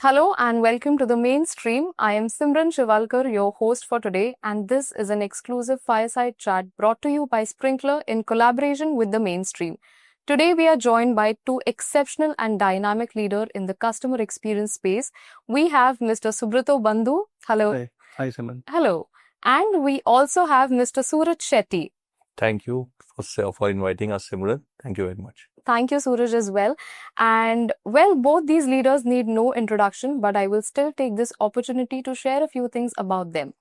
Hello and welcome to the mainstream. I am Simran Shiwalkar, your host for today, and this is an exclusive Fireside Chat brought to you by Sprinklr in collaboration with the mainstream. Today, we are joined by two exceptional and dynamic leaders in the customer experience space. We have Mr. Subrato Bandhu. Hello. Hi, Simran. Hello. And we also have Mr. Suraj Shetty. Thank you for inviting us, Simran. Thank you very much. Thank you, Suraj, as well. And well, both these leaders need no introduction, but I will still take this opportunity to share a few things about them.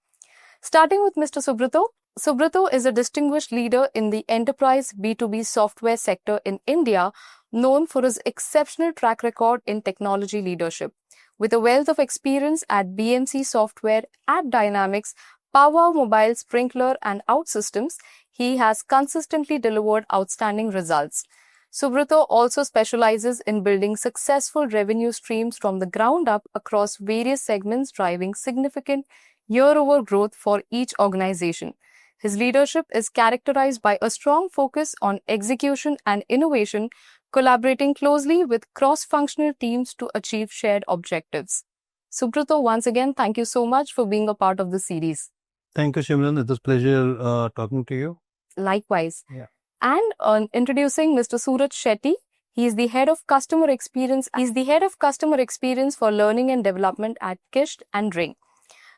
Starting with Mr. Subrato. Subrato is a distinguished leader in the enterprise B2B software sector in India, known for his exceptional track record in technology leadership. With a wealth of experience at BMC Software, at Dynamics, Power Mobile, Sprinklr, and OutSystems, he has consistently delivered outstanding results. Subrato also specializes in building successful revenue streams from the ground up across various segments, driving significant year-over growth for each organization. His leadership is characterized by a strong focus on execution and innovation, collaborating closely with cross-functional teams to achieve shared objectives. Subrato, once again, thank you so much for being a part of the series. Thank you, Simran. It was a pleasure talking to you. Likewise. Yeah. And introducing Mr. Suraj Shetty. He is the head of customer experience. He's the head of customer experience for learning and development at Kissht Ring.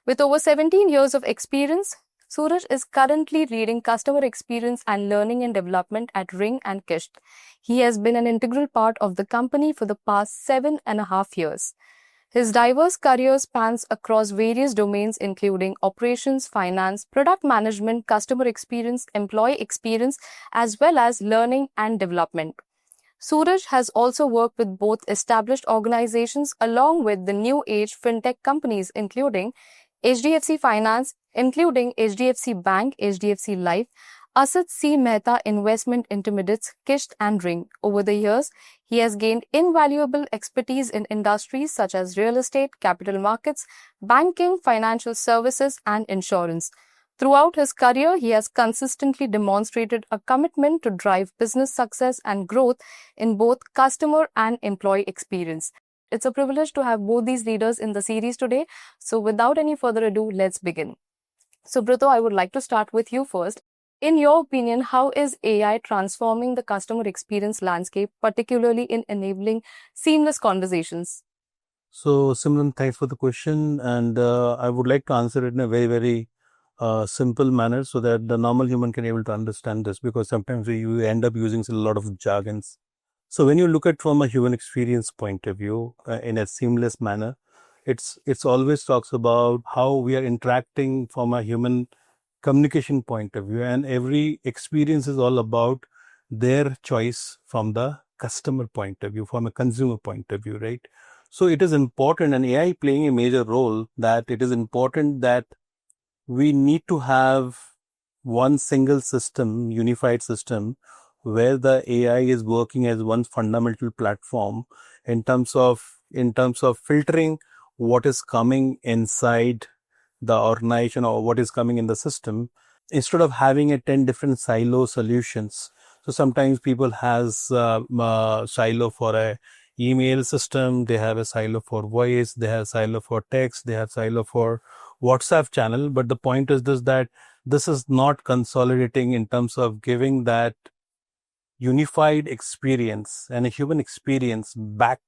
With over 17 years of experience, Suraj is currently leading customer experience and learning and development at Ring and Kissht. He has been an integral part of the company for the past 7.5 years. His diverse career spans across various domains including operations, finance, product management, customer experience, employee experience, as well as learning and development. Suraj has also worked with both established organizations along with the new age fintech companies including HDFC Finance, including HDFC Bank, HDFC Life, Asit C. Mehta Investment Intermediates, Kissht and Ring. Over the years, he has gained invaluable expertise in industries such as real estate, capital markets, banking, financial services, and insurance. Throughout his career, he has consistently demonstrated a commitment to drive business success and growth in both customer and employee experience. It's a privilege to have both these leaders in the series today. So without any further ado, let's begin. Subrato, I would like to start with you first. In your opinion, how is AI transforming the customer experience landscape, particularly in enabling seamless conversations? So, Simran, thanks for the question. And I would like to answer it in a very, very simple manner so that the normal human can be able to understand this, because sometimes you end up using a lot of jargons. So when you look at from a human experience point of view in a seamless manner, it's always talks about how we are interacting from a human communication point of view, and every experience is all about their choice from the customer point of view, from a consumer point of view, right? So it is important, and AI playing a major role, that it is important that we need to have one single system, unified system, where the AI is working as one fundamental platform in terms of filtering what is coming inside the organization or what is coming in the system, instead of having a 10 different silo solutions. So sometimes people has silo for a email system, they have a silo for voice, they have silo for text, they have silo for WhatsApp channel. But the point is this, that this is not consolidating in terms of giving that unified experience and a human experience back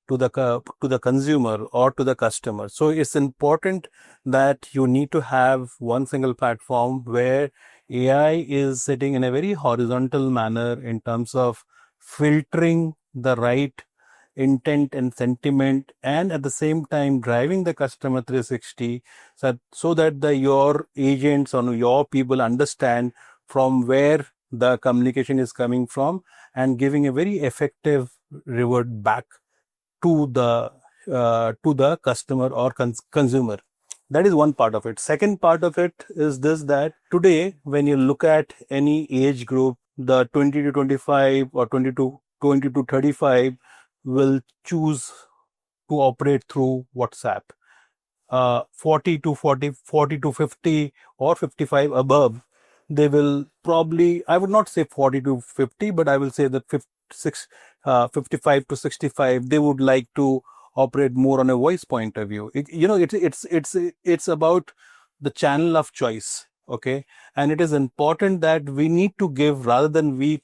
to the consumer or to the customer. So it's important that you need to have one single platform where AI is sitting in a very horizontal manner in terms of filtering the right intent and sentiment, and at the same time driving the customer 360, so that your agents or your people understand from where the communication is coming from, and giving a very effective revert back to the customer or consumer. That is one part of it. Second part of it is this, that today when you look at any age group, the 20 to 25 or 20 to 35 will choose to operate through WhatsApp. 40 to 50 or 55 above, they will probably, I would not say 40 to 50, but I will say that 55 to 65, they would like to operate more on a voice point of view. It's about the channel of choice. Okay. And it is important that we need to give, rather than we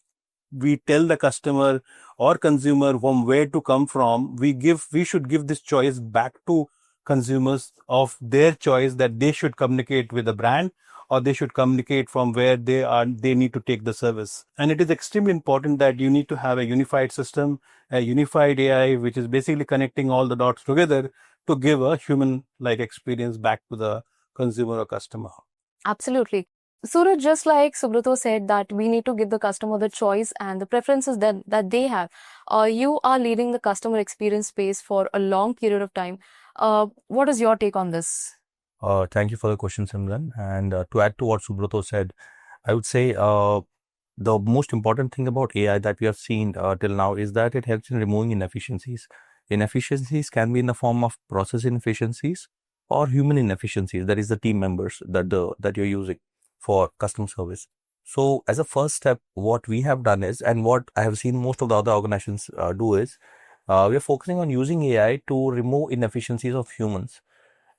tell the customer or consumer from where to come from, we should give this choice back to consumers of their choice, that they should communicate with the brand, or they should communicate from where they need to take the service. And it is extremely important that you need to have a unified system, a unified AI, which is basically connecting all the dots together to give a human like experience back to the consumer or customer. Absolutely. Suraj, just like Subrato said, that we need to give the customer the choice and the preferences that they have. You are leading the customer experience space for a long period of time. What is your take on this? Thank you for the question, Simran. And to add to what Subrato said, I would say the most important thing about AI that we have seen till now is that it helps in removing inefficiencies. Inefficiencies can be in the form of process inefficiencies or human inefficiencies, that is the team members that you're using for customer service. So as a first step, what we have done is, and what I have seen most of the other organizations do is, we are focusing on using AI to remove inefficiencies of humans.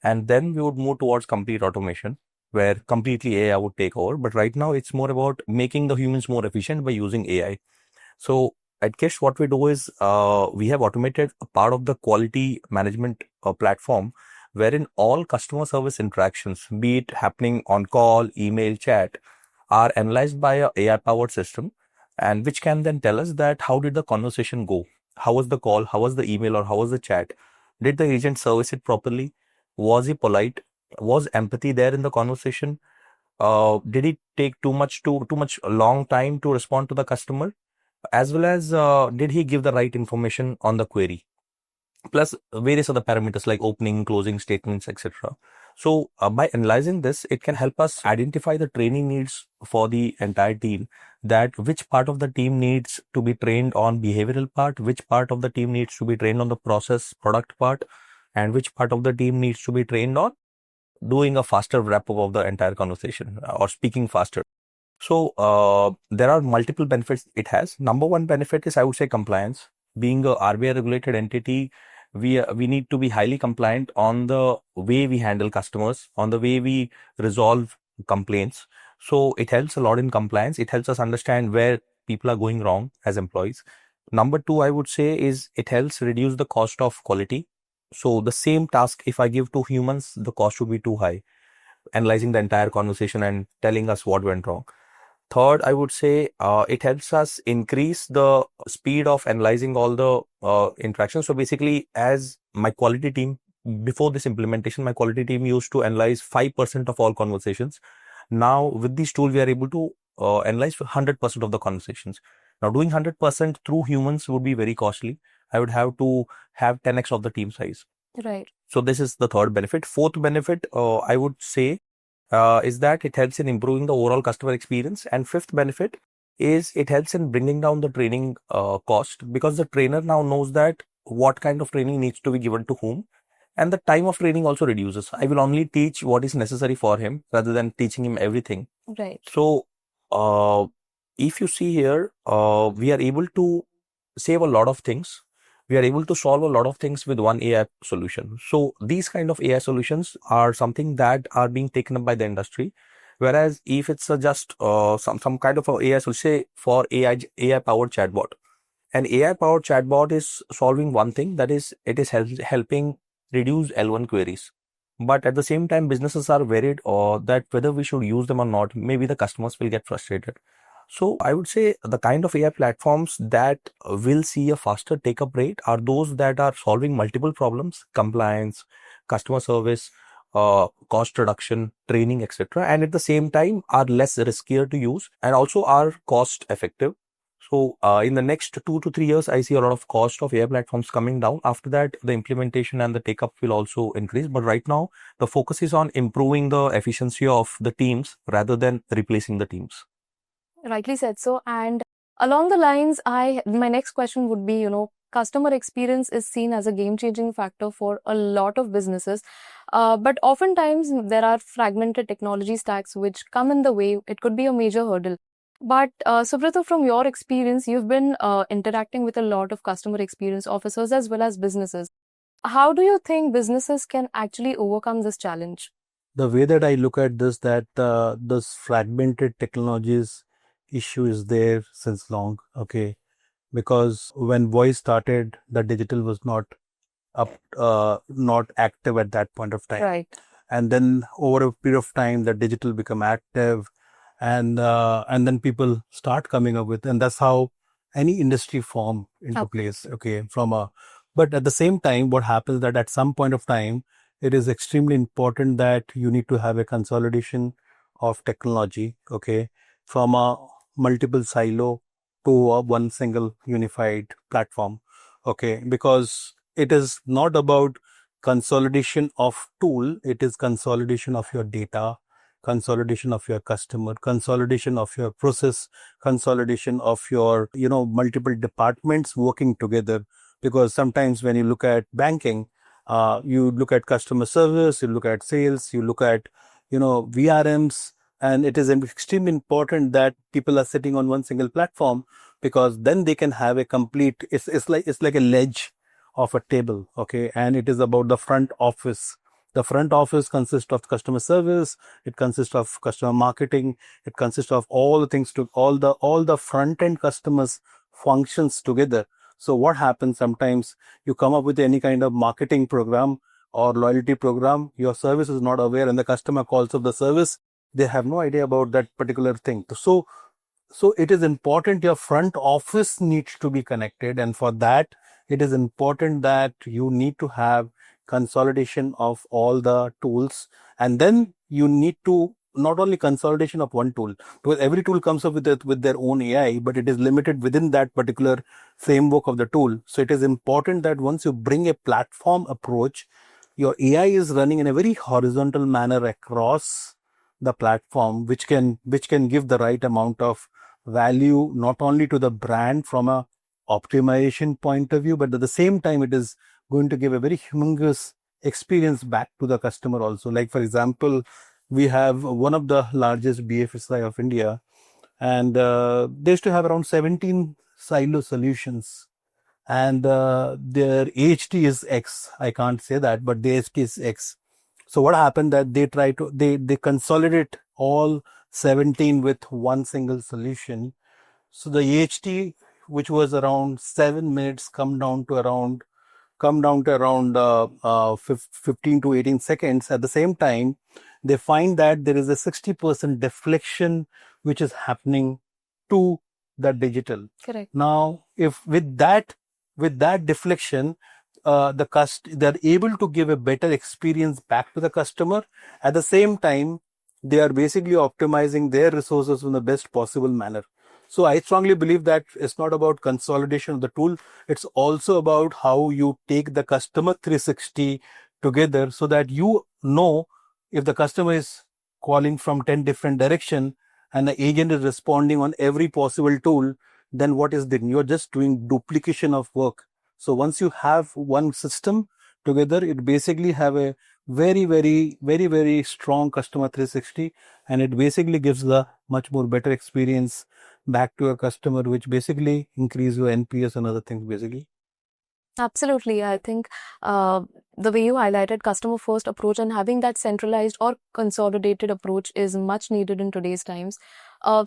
And then we would move towards complete automation, where completely AI would take over. But right now, it's more about making the humans more efficient by using AI. So at Kissht, what we do is we have automated a part of the quality management platform, wherein all customer service interactions, be it happening on call, email, chat, are analyzed by a AI-powered system, and which can then tell us that how did the conversation go? How was the call? How was the email? Or how was the chat? Did the agent service it properly? Was he polite? Was empathy there in the conversation? Did it take too much long time to respond to the customer? As well as did he give the right information on the query? Plus various other parameters like opening, closing statements, etc. So by analyzing this, it can help us identify the training needs for the entire team, that which part of the team needs to be trained on behavioral part, which part of the team needs to be trained on the process product part, and which part of the team needs to be trained on doing a faster wrap up of the entire conversation or speaking faster. So there are multiple benefits it has. Number one benefit is, I would say, compliance. Being a RBI regulated entity, we need to be highly compliant on the way we handle customers, on the way we resolve complaints. So it helps a lot in compliance. It helps us understand where people are going wrong as employees. Number two, I would say, is it helps reduce the cost of quality. So the same task, if I give to humans, the cost would be too high, analyzing the entire conversation and telling us what went wrong. Third, I would say it helps us increase the speed of analyzing all the interactions. So basically, as my quality team, before this implementation, my quality team used to analyze 5% of all conversations. Now, with this tool, we are able to analyze 100% of the conversations. Now, doing 100% through humans would be very costly. I would have to have 10x of the team size. Right. So this is the third benefit. Fourth benefit, I would say, is that it helps in improving the overall customer experience. And fifth benefit is it helps in bringing down the training cost, because the trainer now knows that what kind of training needs to be given to whom, and the time of training also reduces. I will only teach what is necessary for him rather than teaching him everything. Right. So if you see here, we are able to save a lot of things. We are able to solve a lot of things with one AI solution. So these kind of AI solutions are something that are being taken up by the industry. Whereas if it's just some kind of a AI solution, say for AI powered chatbot, an AI powered chatbot is solving one thing, that is, it is helping reduce L1 queries. But at the same time, businesses are worried that whether we should use them or not, maybe the customers will get frustrated. So I would say the kind of AI platforms that will see a faster take-up rate are those that are solving multiple problems: compliance, customer service, cost reduction, training, etc. And at the same time are less riskier to use and also are cost effective. So in the next 2 to 3 years, I see a lot of cost of AI platforms coming down. After that, the implementation and the take-up will also increase. But right now, the focus is on improving the efficiency of the teams rather than replacing the teams. Rightly said so. And along the lines, my next question would be, customer experience is seen as a game-changing factor for a lot of businesses. But oftentimes there are fragmented technology stacks which come in the way. It could be a major hurdle. But Subrato, from your experience, you've been interacting with a lot of customer experience officers as well as businesses. How do you think businesses can actually overcome this challenge? The way that I look at this, that this fragmented technologies issue is there since long, okay? Because when voice started, the digital was not active at that point of time. Right. And then over a period of time, the digital become active, and then people start coming up with, and that's how any industry form into place. Okay, but at the same time, what happens that at some point of time, it is extremely important that you need to have a consolidation of technology. Okay, from a multiple silo to a one single unified platform. Okay, because it is not about consolidation of tool, it is consolidation of your data, consolidation of your customer, consolidation of your process, consolidation of your multiple departments working together. Because sometimes when you look at banking, you look at customer service, you look at sales, you look at VRMs, and it is extremely important that people are sitting on one single platform, because then they can have a complete, it's like a ledge of a table. Okay, and it is about the front office. The front office consists of customer service, it consists of customer marketing, it consists of all the things, to all the front end customers functions together. So what happens, sometimes you come up with any kind of marketing program or loyalty program, your service is not aware, and the customer calls up the service, they have no idea about that particular thing. So it is important your front office needs to be connected, and for that it is important that you need to have consolidation of all the tools, and then you need to not only consolidation of one tool, because every tool comes up with their own AI, but it is limited within that particular framework of the tool. So it is important that once you bring a platform approach, your AI is running in a very horizontal manner across the platform, which can give the right amount of value not only to the brand from a optimization point of view, but at the same time it is going to give a very humongous experience back to the customer also. Like for example, we have one of the largest BFSI of India, and they used to have around 17 silo solutions, and their AHT is X. I can't say that, but the AHT is X. So what happened that they consolidate all 17 with one single solution. So the AHT, which was around 7 minutes, come down to around 15 to 18 seconds. At the same time, they find that there is a 60% deflection which is happening to the digital. Correct. Now, if with that deflection, they're able to give a better experience back to the customer. At the same time, they are basically optimizing their resources in the best possible manner. So I strongly believe that it's not about consolidation of the tool. It's also about how you take the customer 360 together, so that you know if the customer is calling from 10 different direction and the agent is responding on every possible tool, then what is then? You're just doing duplication of work. So once you have one system together, it basically have a very, very, very, very strong customer 360, and it basically gives the much more better experience back to a customer, which basically increase your NPS and other things basically. Absolutely. I think the way you highlighted customer first approach and having that centralized or consolidated approach is much needed in today's times.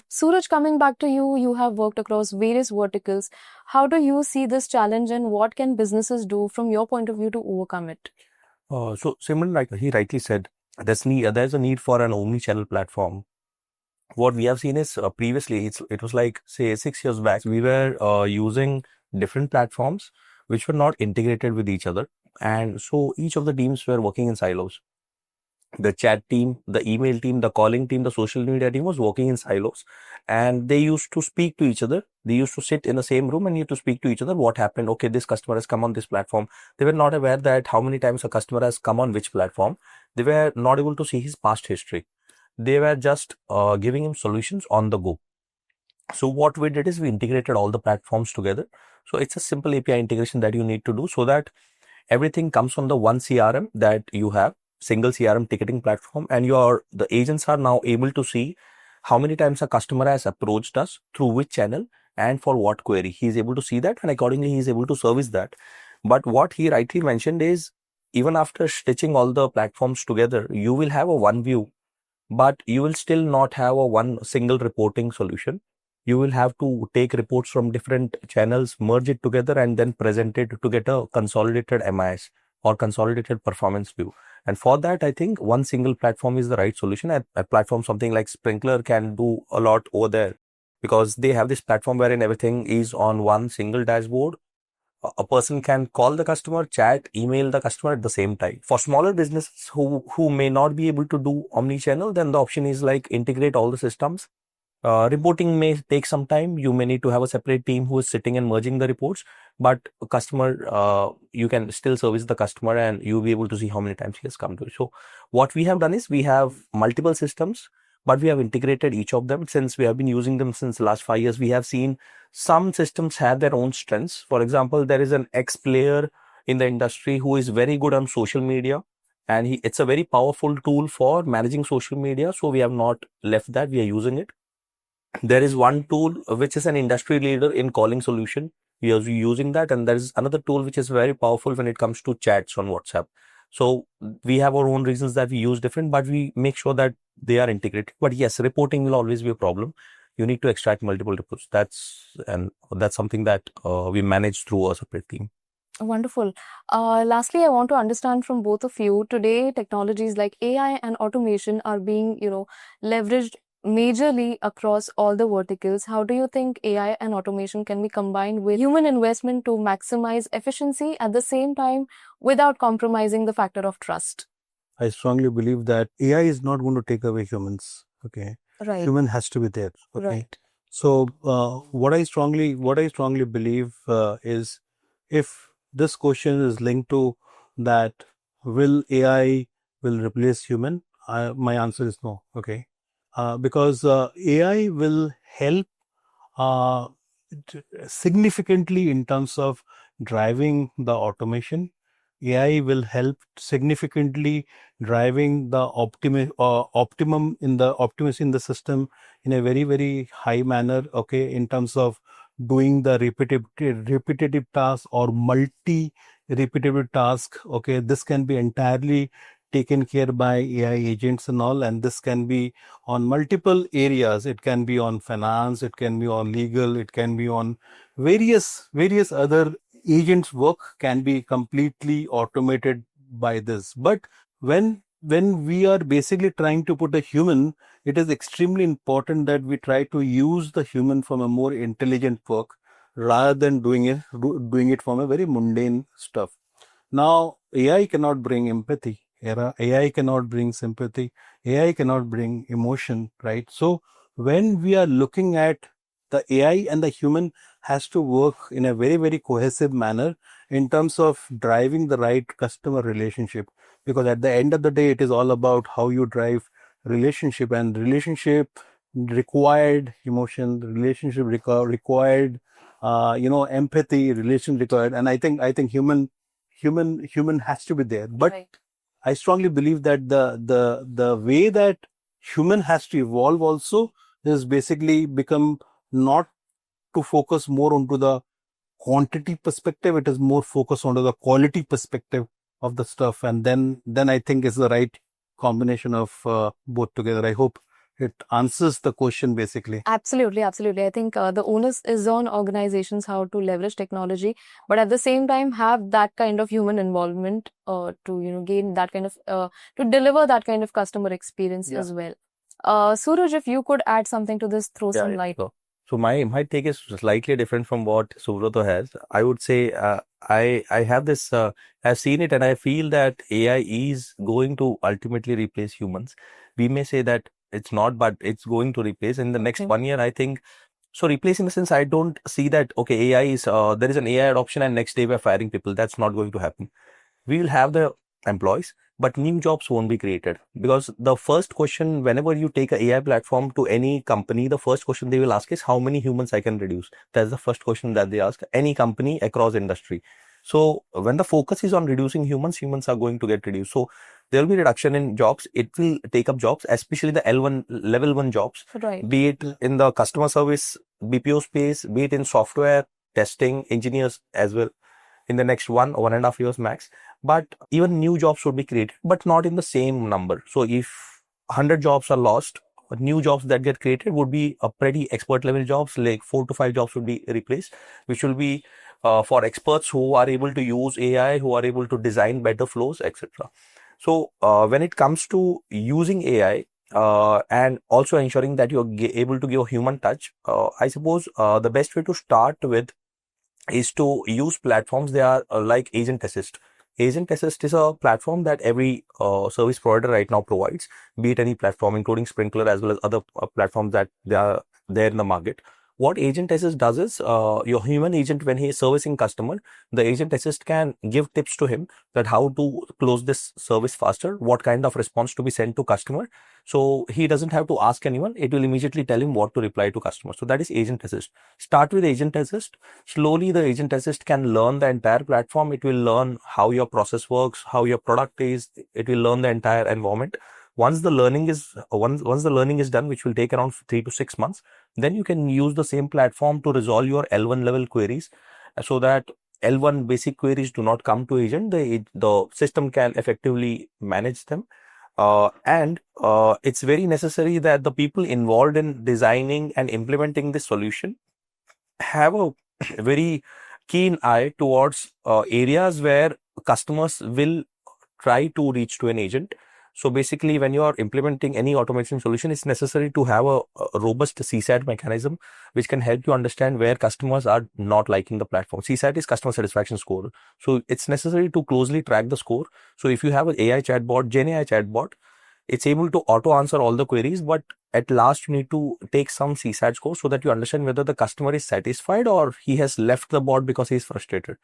Suraj, coming back to you, you have worked across various verticals. How do you see this challenge, and what can businesses do from your point of view to overcome it? So Simran, like he rightly said, there's a need for an omni-channel platform. What we have seen is previously it was like, say, 6 years back, we were using different platforms which were not integrated with each other, and so each of the teams were working in silos. The chat team, the email team, the calling team, the social media team was working in silos, and they used to speak to each other. They used to sit in the same room and used to speak to each other. What happened? Okay, this customer has come on this platform. They were not aware that how many times a customer has come on which platform. They were not able to see his past history. They were just giving him solutions on the go. So what we did is we integrated all the platforms together. So it's a simple API integration that you need to do, so that everything comes from the one CRM that you have, single CRM ticketing platform, and the agents are now able to see how many times a customer has approached us, through which channel, and for what query. He is able to see that, and accordingly he is able to service that. But what he rightly mentioned is, even after stitching all the platforms together, you will have a one view, but you will still not have a one single reporting solution. You will have to take reports from different channels, merge it together, and then present it to get a consolidated MIS or consolidated performance view. And for that, I think one single platform is the right solution. A platform, something like Sprinklr, can do a lot over there, because they have this platform wherein everything is on one single dashboard. A person can call the customer, chat, email the customer at the same time. For smaller businesses who may not be able to do omni-channel, then the option is like integrate all the systems. Reporting may take some time. You may need to have a separate team who is sitting and merging the reports, but you can still service the customer and you'll be able to see how many times he has come to. So what we have done is we have multiple systems, but we have integrated each of them. Since we have been using them since the last 5 years, we have seen some systems have their own strengths. For example, there is an ex-player in the industry who is very good on social media, and it's a very powerful tool for managing social media. So we have not left that, we are using it. There is one tool which is an industry leader in calling solution. We are using that. And there is another tool which is very powerful when it comes to chats on WhatsApp. So we have our own reasons that we use different, but we make sure that they are integrated. But yes, reporting will always be a problem. You need to extract multiple reports. That's something that we manage through a separate team. Wonderful. Lastly, I want to understand from both of you, today technologies like AI and automation are being, leveraged majorly across all the verticals. How do you think AI and automation can be combined with human investment to maximize efficiency at the same time without compromising the factor of trust? I strongly believe that AI is not going to take away humans. Okay, Right. human has to be there. Okay, Right. so what I strongly believe is, if this question is linked to that, will AI will replace human? My answer is no. Okay, because AI will help significantly in terms of driving the automation. AI will help significantly driving the optimum in the optimacy in the system in a very, very high manner. Okay, in terms of doing the repetitive task or repetitive task. Okay, this can be entirely taken care by AI agents and all, and this can be on multiple areas. It can be on finance, it can be on legal, it can be on various other agents' work can be completely automated by this. But when we are basically trying to put a human, it is extremely important that we try to use the human from a more intelligent work rather than doing it from a very mundane stuff. Now, AI cannot bring empathy. AI cannot bring sympathy. AI cannot bring emotion, right? So when we are looking at the AI and the human has to work in a very, very cohesive manner in terms of driving the right customer relationship. Because at the end of the day, it is all about how you drive relationship, and relationship required emotion, relationship required, empathy, relation required. And I think human has to be there. But Right. I strongly believe that the way that human has to evolve also is basically become not to focus more onto the quantity perspective. It is more focused onto the quality perspective of the stuff, and then I think is the right combination of both together. I hope it answers the question basically. Absolutely, absolutely. I think the onus is on organizations how to leverage technology, but at the same time have that kind of human involvement to gain that kind of to deliver that kind of customer experience as well. Suraj, if you could add something to this, throw some light. So my take is slightly different from what Subrato has. I would say I have this. I've seen it, and I feel that AI is going to ultimately replace humans. We may say that it's not, but it's going to replace in the next 1 year. I think so. Replace in the sense, I don't see that. Okay, AI is there is an AI adoption, and next day we're firing people. That's not going to happen. We will have the employees, but new jobs won't be created, because the first question whenever you take a AI platform to any company, the first question they will ask is how many humans I can reduce. That's the first question that they ask any company across industry. So when the focus is on reducing humans are going to get reduced. So there will be reduction in jobs. It will take up jobs, especially the level 1 jobs, Right. be it in the customer service, BPO space, be it in software testing, engineers as well. in the next 1.5 years max. But even new jobs would be created, but not in the same number. So if 100 jobs are lost, new jobs that get created would be a pretty expert level jobs, like 4 to 5 jobs would be replaced, which will be for experts who are able to use AI, who are able to design better flows, etc. So when it comes to using AI, and also ensuring that you're able to give a human touch, I suppose the best way to start with is to use platforms. They are like Agent Assist. Agent Assist is a platform that every service provider right now provides, be it any platform, including Sprinklr as well as other platforms that they are there in the market. What Agent Assist does is, your human agent, when he is servicing customer, the Agent Assist can give tips to him that how to close this service faster, what kind of response to be sent to customer. So he doesn't have to ask anyone. It will immediately tell him what to reply to customer. So that is Agent Assist. Start with Agent Assist. Slowly, the Agent Assist can learn the entire platform. It will learn how your process works, how your product is. It will learn the entire environment. Once the learning is done, which will take around 3 to 6 months, then you can use the same platform to resolve your L1 level queries, so that L1 basic queries do not come to agent. The system can effectively manage them. And it's very necessary that the people involved in designing and implementing this solution have a very keen eye towards areas where customers will try to reach to an agent. So basically, when you are implementing any automation solution, it's necessary to have a robust CSAT mechanism, which can help you understand where customers are not liking the platform. CSAT is customer satisfaction score. So it's necessary to closely track the score. So if you have an AI chatbot, Gen AI chatbot, it's able to auto answer all the queries, but at last you need to take some CSAT score so that you understand whether the customer is satisfied or he has left the bot because he is frustrated.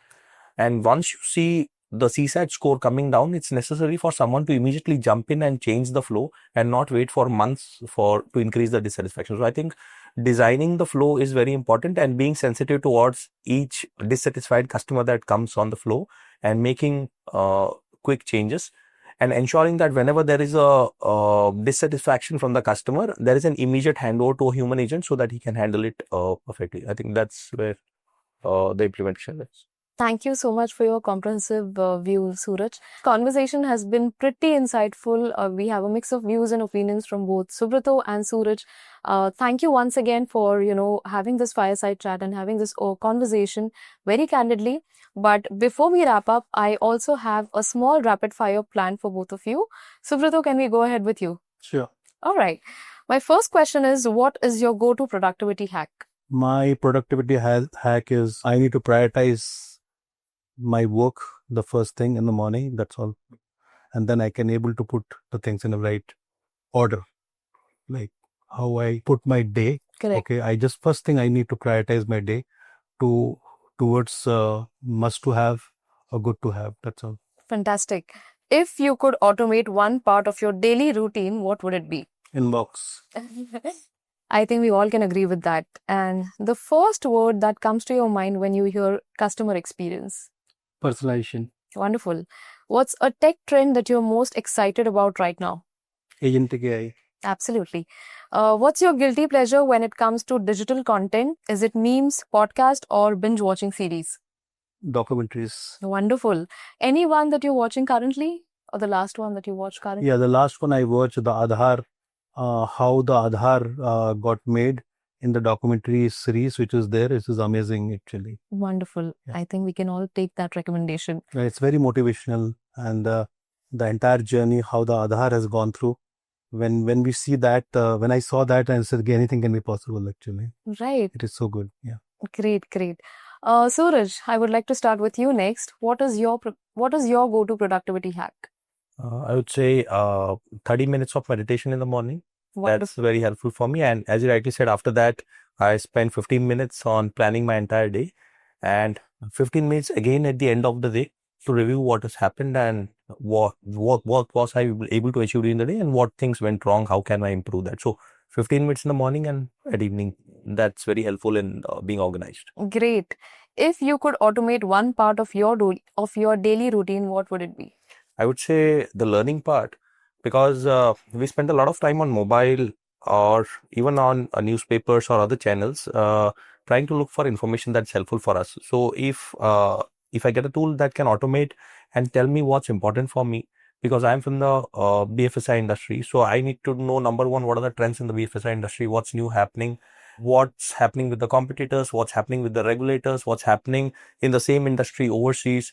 And once you see the CSAT score coming down, it's necessary for someone to immediately jump in and change the flow and not wait for months to increase the dissatisfaction. So I think designing the flow is very important, and being sensitive towards each dissatisfied customer that comes on the flow and making quick changes, and ensuring that whenever there is a dissatisfaction from the customer, there is an immediate handover to a human agent so that he can handle it perfectly. I think that's where the implementation is. Thank you so much for your comprehensive view, Suraj. Conversation has been pretty insightful. We have a mix of views and opinions from both Subrato and Suraj. Thank you once again for, having this fireside chat and having this conversation very candidly. But before we wrap up, I also have a small rapid fire plan for both of you. Subrato, can we go ahead with you? Sure. All right. My first question is, what is your go-to productivity hack? My productivity hack is I need to prioritize my work the first thing in the morning. That's all. And then I can able to put the things in the right order, like how I put my day. Correct. Okay. First thing I need to prioritize my day towards must to have or good to have. That's all. Fantastic. If you could automate one part of your daily routine, what would it be? Inbox. I think we all can agree with that. And the first word that comes to your mind when you hear customer experience? Personalization. Wonderful. What's a tech trend that you're most excited about right now? Agentic AI. Absolutely. What's your guilty pleasure when it comes to digital content? Is it memes, podcast, or binge watching series? Documentaries. Wonderful. Any one that you're watching currently, or the last one that you watched currently? Yeah, the last one I watched, the Aadhaar, how the Aadhaar got made in the documentary series, which is there. It is amazing, actually. Wonderful. Yeah. I think we can all take that recommendation. It's very motivational, and the entire journey, how the Aadhaar has gone through. When we see that, when I saw that, I said, anything can be possible, actually. Right. It is so good. Yeah. Great. Suraj, I would like to start with you next. What is your go-to productivity hack? I would say 30 minutes of meditation in the morning. Wonderful. That's very helpful for me. And as you rightly said, after that, I spend 15 minutes on planning my entire day, and 15 minutes again at the end of the day to review what has happened and what was I able to achieve during the day and what things went wrong, how can I improve that. So 15 minutes in the morning and at evening. That's very helpful in being organized. Great. If you could automate one part of your daily routine, what would it be? I would say the learning part, because we spend a lot of time on mobile or even on newspapers or other channels trying to look for information that's helpful for us. So if if I get a tool that can automate and tell me what's important for me, because I'm from the BFSI industry, so I need to know, number one, what are the trends in the BFSI industry, what's new happening, what's happening with the competitors, what's happening with the regulators, what's happening in the same industry overseas,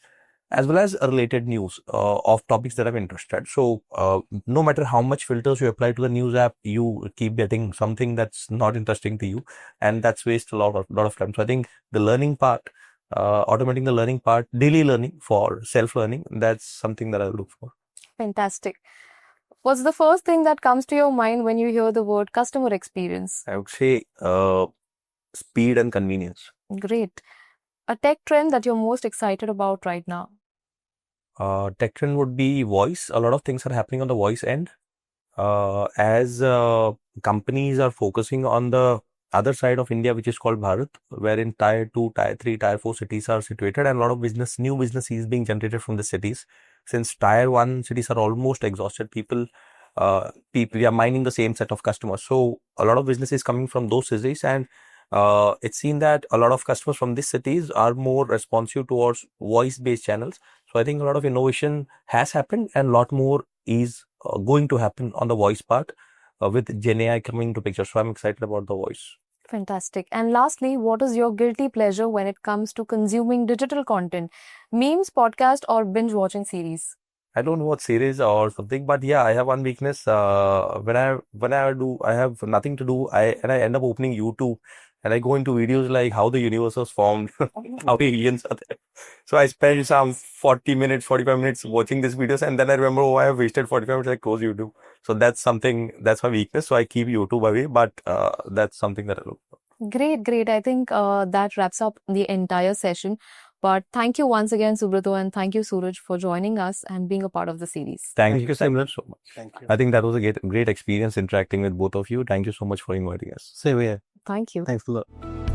as well as related news of topics that I'm interested. So no matter how much filters you apply to the news app, you keep getting something that's not interesting to you, and that's waste a lot of time. So I think the learning part, automating the learning part, daily learning for self-learning, that's something that I look for. Fantastic. What's the first thing that comes to your mind when you hear the word customer experience? I would say speed and convenience. Great. A tech trend that you're most excited about right now? Tech trend would be voice. A lot of things are happening on the voice end. As companies are focusing on the other side of India, which is called Bharat, wherein tier 2, tier 3, tier 4 cities are situated, and a lot of new business is being generated from the cities. Since tier 1 cities are almost exhausted, people are mining the same set of customers. So a lot of business is coming from those cities, and it's seen that a lot of customers from these cities are more responsive towards voice-based channels. So I think a lot of innovation has happened, and a lot more is going to happen on the voice part with Gen AI coming into picture. So I'm excited about the voice. Fantastic. And lastly, what is your guilty pleasure when it comes to consuming digital content? Memes, podcast, or binge watching series? I don't watch series or something, but yeah, I have one weakness. When I have nothing to do, I end up opening YouTube, and I go into videos like how the universe was formed, how aliens are there. So I spend some 40 minutes, 45 minutes watching these videos, and then I remember, oh, I have wasted 45 minutes, I close YouTube. So that's my weakness. So I keep YouTube away, but that's something that I look for. Great. I think that wraps up the entire session. But thank you once again, Subrato, and thank you, Suraj, for joining us and being a part of the series. Thank you, Simran, so much. Thank you. I think that was a great experience interacting with both of you. Thank you so much for inviting us. Same here. Thank you. Thanks a lot.